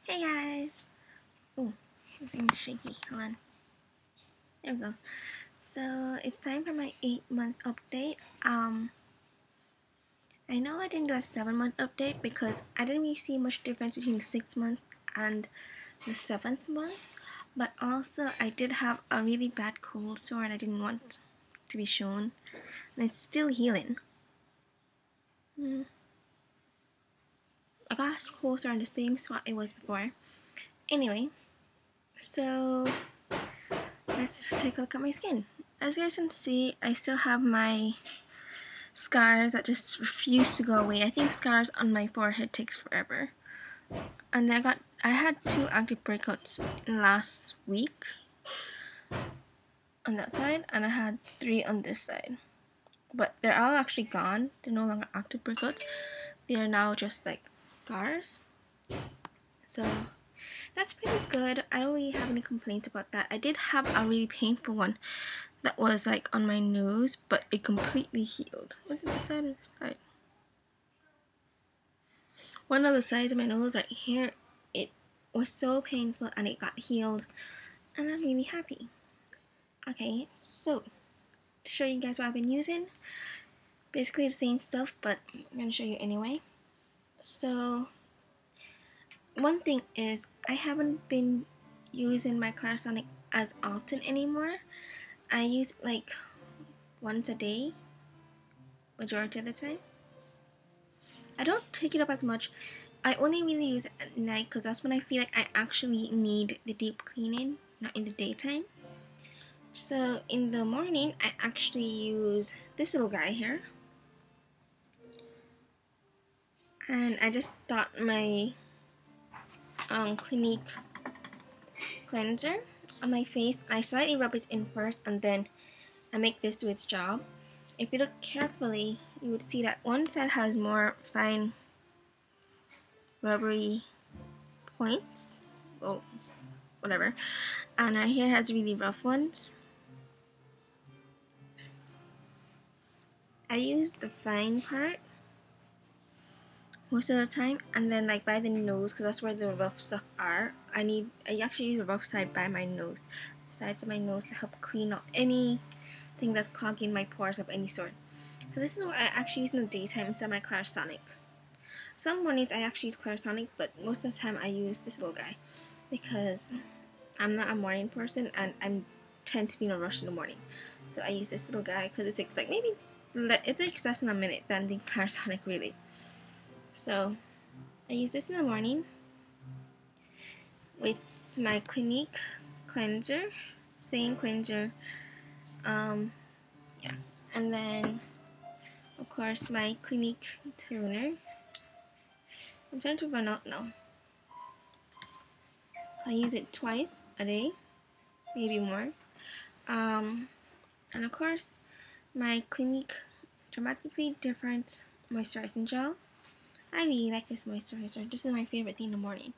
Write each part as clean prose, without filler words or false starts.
Hey guys! Oh, this thing's shaky. Hold on. There we go. So it's time for my 8-month update. I know I didn't do a 7-month update because I didn't really see much difference between the 6th month and the 7th month. But also I did have a really bad cold sore and I didn't want to be shown. And it's still healing. I got a cold sore in the same spot it was before. Anyway, so let's take a look at my skin. As you guys can see, I still have my scars that just refuse to go away. I think scars on my forehead takes forever. And I had 2 active breakouts last week on that side, and I had 3 on this side. But they're all actually gone. They're no longer active breakouts. They are now just like scars. So that's pretty good. I don't really have any complaints about that. I did have a really painful one that was like on my nose, but it completely healed. Was it the side or the side? One of the sides of my nose right here, it was so painful and it got healed, and I'm really happy. Okay, so to show you guys what I've been using, basically the same stuff, but I'm going to show you anyway. So one thing is I haven't been using my Clarisonic as often anymore. I use it like once a day, majority of the time. I don't take it up as much. I only really use it at night because that's when I feel like I actually need the deep cleaning, not in the daytime. So in the morning, I actually use this little guy here. And I just dot my Clinique cleanser on my face. I slightly rub it in first and then I make this do its job. If you look carefully, you would see that one side has more fine rubbery points. Well, whatever. And right here has really rough ones. I use the fine part most of the time, and then like by the nose, because that's where the rough stuff are. I actually use the rough side by my nose, sides of my nose, to help clean up anything that's clogging my pores of any sort. So this is what I actually use in the daytime instead of my Clarisonic. Some mornings I actually use Clarisonic, but most of the time I use this little guy because I'm not a morning person and I tend to be in a rush in the morning. So I use this little guy because it takes like it takes less than a minute than the Clarisonic really. So I use this in the morning with my Clinique cleanser, same cleanser, yeah, and then of course my Clinique toner. I'm trying to run out now. I use it twice a day, maybe more, and of course my Clinique Dramatically Different moisturizing gel. I really like this moisturizer. This is my favorite thing in the morning.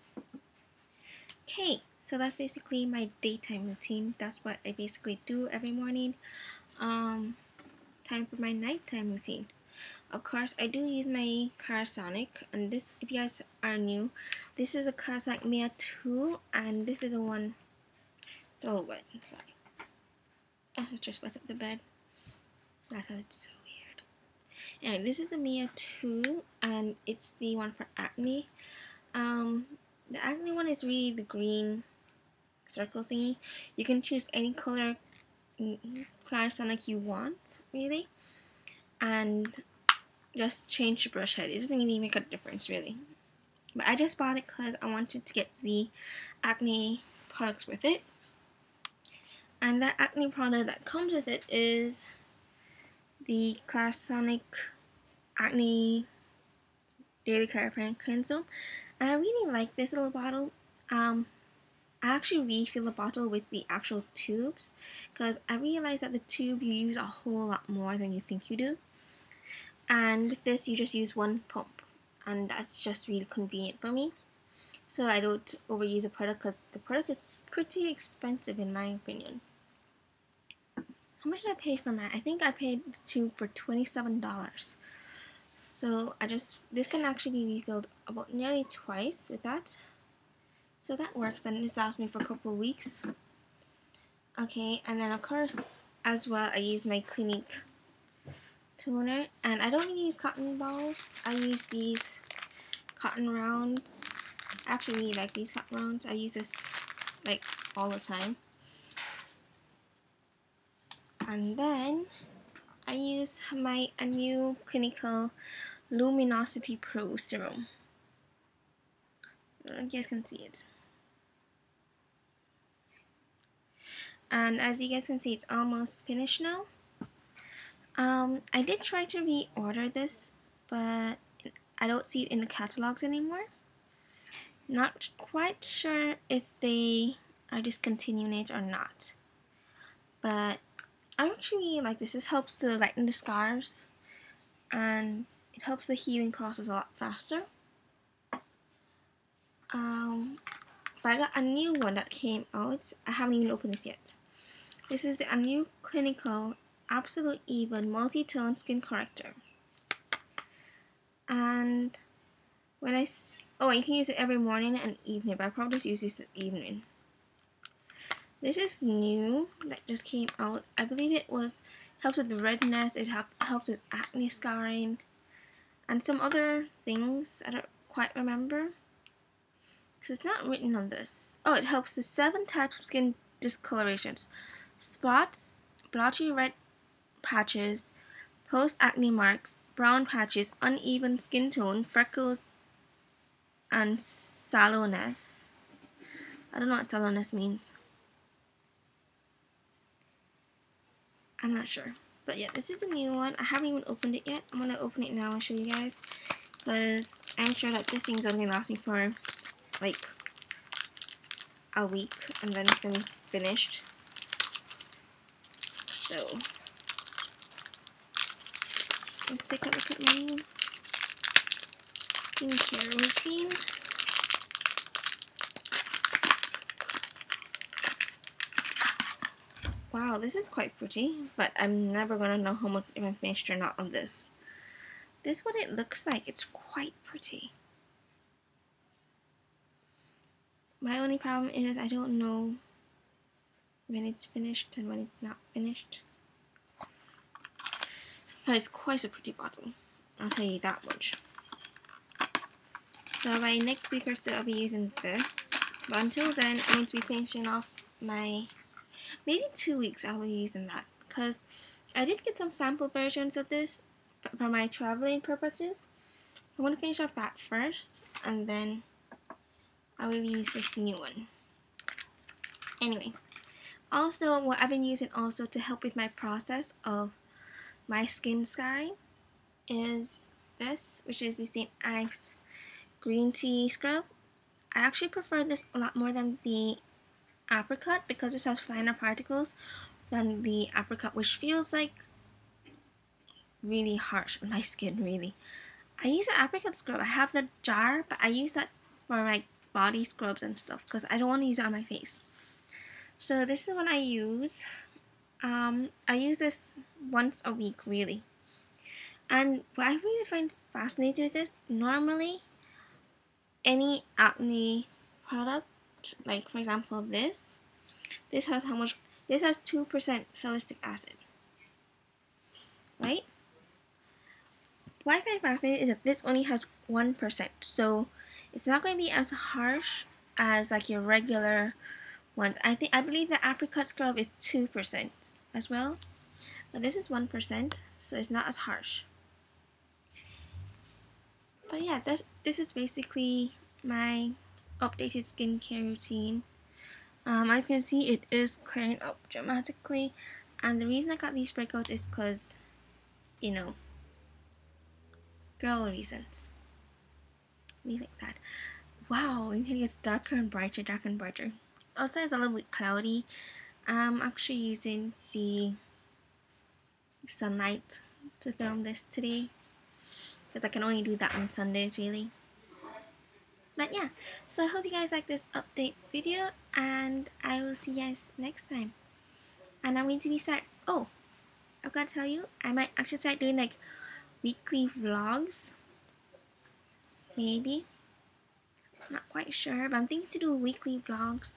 Okay, so that's basically my daytime routine. That's what I basically do every morning. Time for my nighttime routine. Of course, I do use my Clarisonic, and this, if you guys are new, this is a Clarisonic Mia 2, and this is the one. It's a little wet. Sorry. Oh, it just wet up the bed. That's how it's so weird. Anyway, this is the Mia 2, and it's the one for acne. The acne one is really the green circle thingy. You can choose any color Clarisonic you want, really, and just change the brush head. It doesn't really make a difference, really. But I just bought it because I wanted to get the acne products with it. And that acne product that comes with it is the Clarisonic Acne Daily Clarifying Cleanser. And I really like this little bottle. I actually refill the bottle with the actual tubes because I realized that the tube you use a whole lot more than you think you do. And with this, you just use one pump, and that's just really convenient for me. So I don't overuse a product because the product is pretty expensive in my opinion. How much did I pay for mine? I think I paid the tube for $27. So this can actually be refilled about nearly twice with that. So that works, and this lasts me for a couple of weeks. Okay, and then of course, as well, I use my Clinique toner, and I don't use cotton balls. I use these cotton rounds. I actually really like these cotton rounds. I use this like all the time. And then I use a new Clinical Luminosity Pro Serum. I don't know if you guys can see it. And as you guys can see, it's almost finished now. I did try to reorder this, but I don't see it in the catalogs anymore. Not quite sure if they are discontinuing it or not. But I actually really like this. This helps to lighten the scars, and it helps the healing process a lot faster. But I got a new one that came out. I haven't even opened this yet. This is a new Clinical Absolute Even Multi-Tone Skin Corrector. And when you can use it every morning and evening, but I probably just use this in the evening. This is new, that just came out. I believe it helps with the redness, it helps with acne scarring, and some other things I don't quite remember, because it's not written on this. Oh, it helps with 7 types of skin discolorations: spots, blotchy red patches, post-acne marks, brown patches, uneven skin tone, freckles, and sallowness. I don't know what sallowness means. I'm not sure. But yeah, this is a new one. I haven't even opened it yet. I'm going to open it now and show you guys, because I'm sure that this thing's only last me for like a week, and then it's going to be finished. So let's take a look at my skincare routine. Wow, this is quite pretty, but I'm never going to know how much if I'm finished or not on this. This is what it looks like. It's quite pretty. My only problem is I don't know when it's finished and when it's not finished. But it's quite a pretty bottle, I'll tell you that much. So by next week or so I'll be using this. But until then, I'm going to be finishing off maybe 2 weeks I'll be using that. Because I did get some sample versions of this for my traveling purposes. I want to finish off that first, and then I will use this new one. Anyway, also what I've been using also to help with my process of my skin scarring is this, which is the St. Ives green tea scrub. I actually prefer this a lot more than the apricot, because this has finer particles than the apricot, which feels like really harsh on my skin, really. I use the apricot scrub. I have the jar, but I use that for my body scrubs and stuff, because I don't want to use it on my face. So this is what I use. I use this once a week, really. And what I really find fascinating with this, normally any acne product, like for example this has how much? This has 2% salicylic acid, right? What I find fascinating is that this only has 1%, so it's not going to be as harsh as like your regular ones. I believe the apricot scrub is 2% as well, but this is 1%, so it's not as harsh. But yeah, this is basically my updated skincare routine. As you can see, it is clearing up dramatically, and the reason I got these breakouts is because, you know, girl reasons. Leave it like that. Wow, in here it gets darker and brighter, darker and brighter. Outside it's a little bit cloudy. I'm actually using the sunlight to film this today, because I can only do that on Sundays, really. But yeah, so I hope you guys like this update video, and I will see you guys next time. And I'm going to be I've got to tell you, I might actually start doing like weekly vlogs, maybe. Not quite sure, but I'm thinking to do weekly vlogs.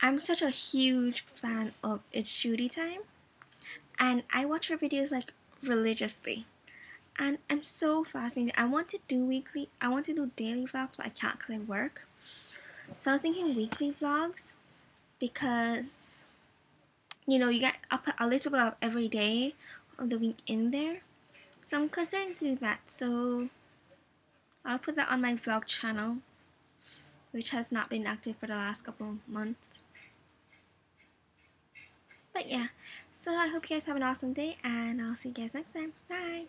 I'm such a huge fan of It's Judy Time, and I watch her videos like religiously. And I'm so fascinated. I want to do daily vlogs, but I can't because I work. So I was thinking weekly vlogs because, you know, I'll put a little bit of every day of the week in there. So I'm concerned to do that. So I'll put that on my vlog channel, which has not been active for the last couple months. But yeah, so I hope you guys have an awesome day, and I'll see you guys next time. Bye!